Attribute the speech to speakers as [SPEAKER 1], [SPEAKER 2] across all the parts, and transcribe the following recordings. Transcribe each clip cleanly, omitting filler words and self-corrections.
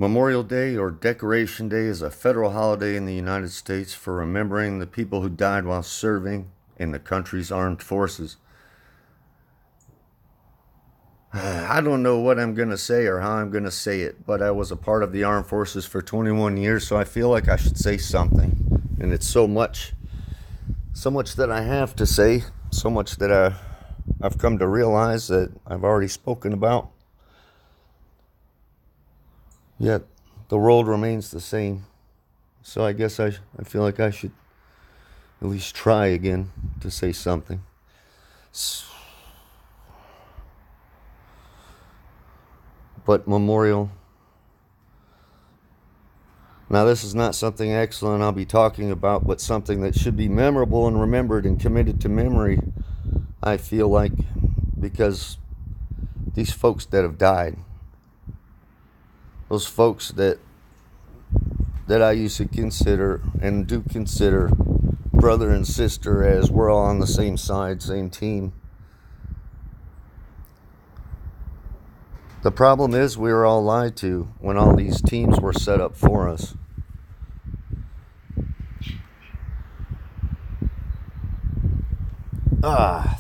[SPEAKER 1] Memorial Day or Decoration Day is a federal holiday in the United States for remembering the people who died while serving in the country's armed forces. I don't know what I'm going to say or how I'm going to say it, but I was a part of the armed forces for 21 years, so I feel like I should say something. And it's so much that I have to say, so much that I've come to realize that I've already spoken about. Yet the world remains the same. So I guess I feel like I should at least try again to say something. But memorial. Now, this is not something excellent I'll be talking about, but something that should be memorable and remembered and committed to memory, I feel like, because these folks that have died, those folks that I used to consider and do consider brother and sister, as we're all on the same side, same team. The problem is we were all lied to when all these teams were set up for us.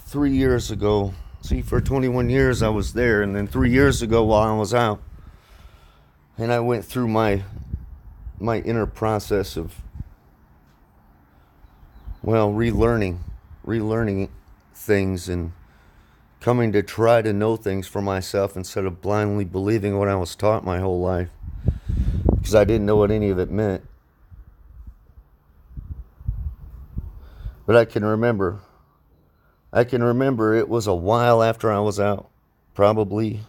[SPEAKER 1] 3 years ago. See, for 21 years I was there, and then 3 years ago while I was out, and I went through my inner process of, relearning things and coming to try to know things for myself instead of blindly believing what I was taught my whole life, because I didn't know what any of it meant. But I can remember it was a while after I was out, probably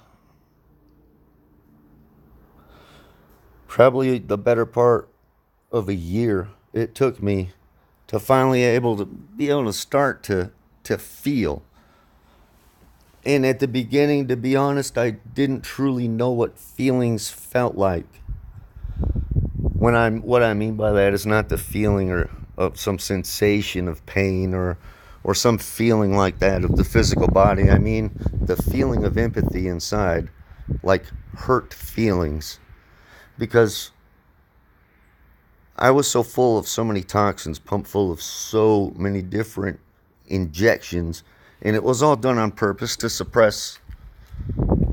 [SPEAKER 1] the better part of a year it took me to finally be able to start to feel. And at the beginning, to be honest, I didn't truly know what feelings felt like. What I mean by that is not the feeling or of some sensation of pain or some feeling like that of the physical body. I mean the feeling of empathy inside, like hurt feelings. Because I was so full of so many toxins, pumped full of so many different injections, and it was all done on purpose to suppress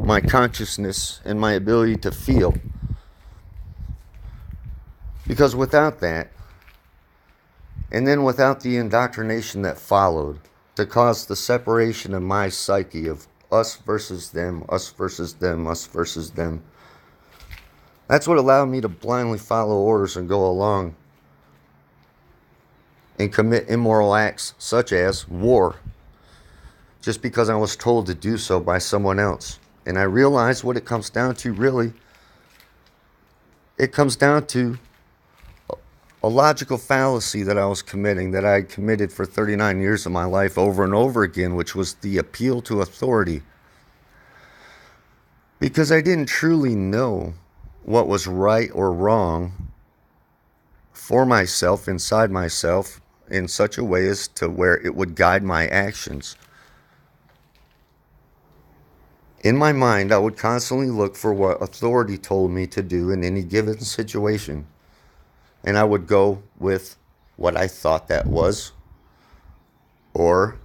[SPEAKER 1] my consciousness and my ability to feel. Because without that, and then without the indoctrination that followed to cause the separation of my psyche of us versus them, us versus them, us versus them, that's what allowed me to blindly follow orders and go along and commit immoral acts such as war, just because I was told to do so by someone else. And I realized what it comes down to, really. It comes down to a logical fallacy that I was committing, that I had committed for 39 years of my life over and over again, which was the appeal to authority. Because I didn't truly know what was right or wrong for myself, inside myself, in such a way as to where it would guide my actions. In my mind, I would constantly look for what authority told me to do in any given situation. And I would go with what I thought that was, or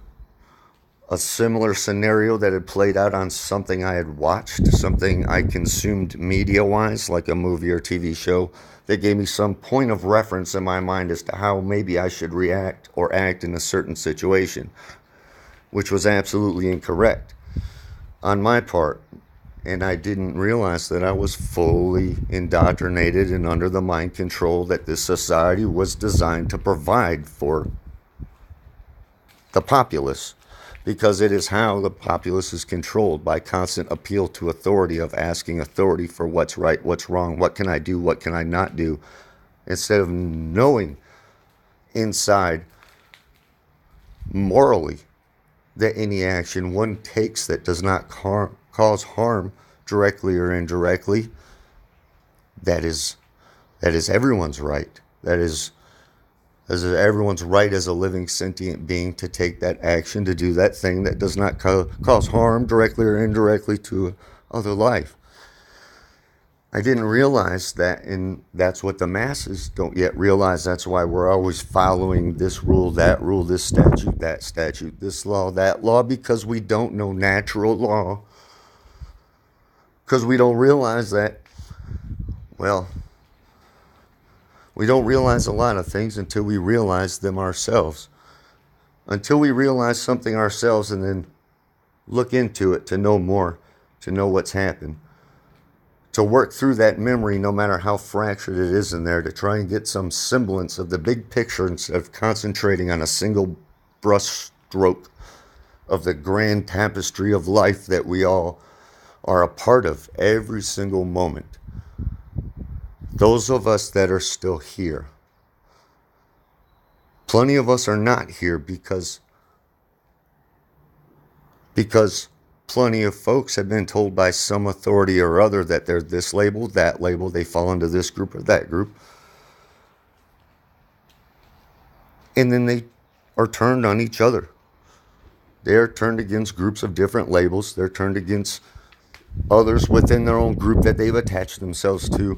[SPEAKER 1] a similar scenario that had played out on something I had watched, something I consumed media-wise, like a movie or TV show, that gave me some point of reference in my mind as to how maybe I should react or act in a certain situation, which was absolutely incorrect on my part. And I didn't realize that I was fully indoctrinated and under the mind control that this society was designed to provide for the populace. Because it is how the populace is controlled, by constant appeal to authority, of asking authority for what's right, what's wrong, what can I do, what can I not do, instead of knowing inside morally that any action one takes that does not cause harm directly or indirectly, that is everyone's right. That is everyone's right as a living sentient being to take that action, to do that thing that does not cause harm directly or indirectly to other life. I didn't realize that, and that's what the masses don't yet realize. That's why we're always following this rule, this statute, that statute, this law, that law, because we don't know natural law. Because we don't realize that, well, we don't realize a lot of things until we realize them ourselves. Until we realize something ourselves and then look into it to know more, to know what's happened. To work through that memory, no matter how fractured it is in there, to try and get some semblance of the big picture instead of concentrating on a single brush stroke of the grand tapestry of life that we all are a part of every single moment. Those of us that are still here. Plenty of us are not here because plenty of folks have been told by some authority or other that they're this label, that label, they fall into this group or that group. And then they are turned on each other. They are turned against groups of different labels. They're turned against others within their own group that they've attached themselves to.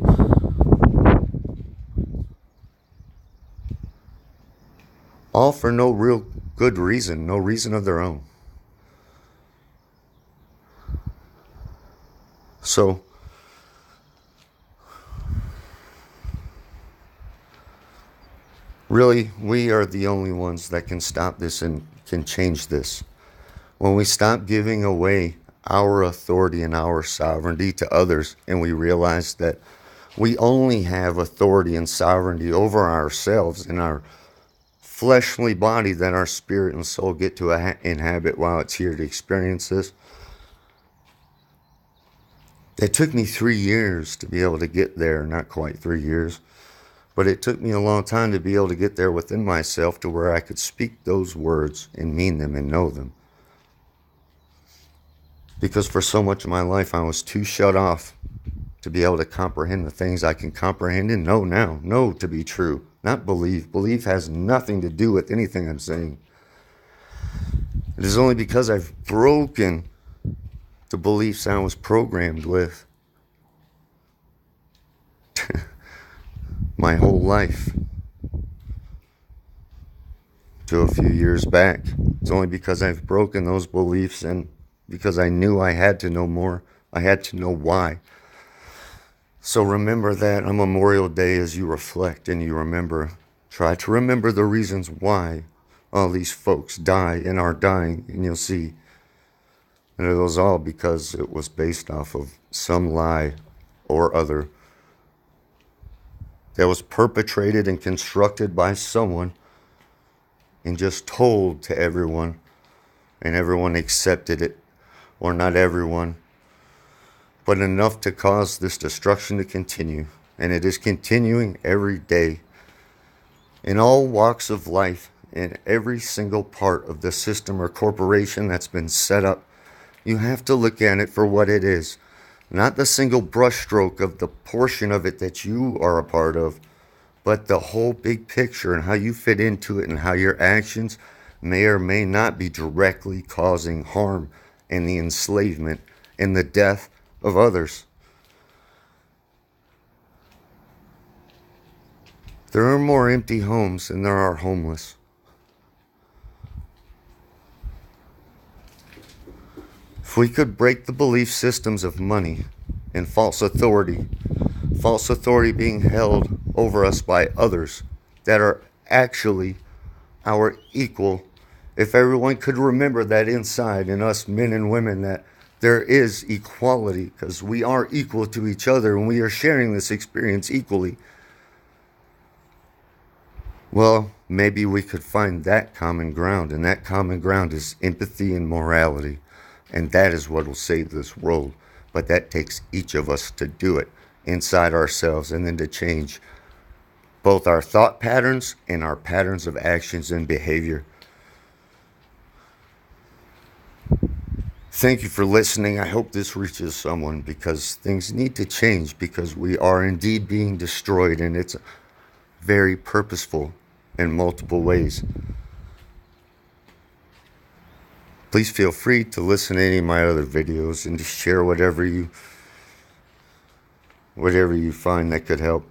[SPEAKER 1] All for no real good reason, no reason of their own. So, really, we are the only ones that can stop this and can change this. When we stop giving away our authority and our sovereignty to others, and we realize that we only have authority and sovereignty over ourselves and our fleshly body that our spirit and soul get to inhabit while it's here to experience this. It took me 3 years to be able to get there, not quite 3 years, but it took me a long time to be able to get there within myself to where I could speak those words and mean them and know them. Because for so much of my life, I was too shut off to be able to comprehend the things I can comprehend and know now. Know to be true, not believe. Belief has nothing to do with anything I'm saying. It is only because I've broken the beliefs I was programmed with my whole life to a few years back. It's only because I've broken those beliefs and because I knew I had to know more. I had to know why. So remember that on Memorial Day as you reflect and you remember. Try to remember the reasons why all these folks die and are dying, and you'll see. And it was all because it was based off of some lie or other that was perpetrated and constructed by someone and just told to everyone, and everyone accepted it, or not everyone, but enough to cause this destruction to continue. And it is continuing every day in all walks of life, in every single part of the system or corporation that's been set up. You have to look at it for what it is, not the single brushstroke of the portion of it that you are a part of, but the whole big picture and how you fit into it and how your actions may or may not be directly causing harm and the enslavement and the death of others. There are more empty homes than there are homeless. If we could break the belief systems of money and false authority being held over us by others that are actually our equal, if everyone could remember that inside in us men and women that there is equality because we are equal to each other and we are sharing this experience equally, well, maybe we could find that common ground, and that common ground is empathy and morality. And that is what will save this world. But that takes each of us to do it inside ourselves and then to change both our thought patterns and our patterns of actions and behavior. Thank you for listening. I hope this reaches someone because things need to change because we are indeed being destroyed, and it's very purposeful in multiple ways. Please feel free to listen to any of my other videos and to share whatever you whatever you find that could help.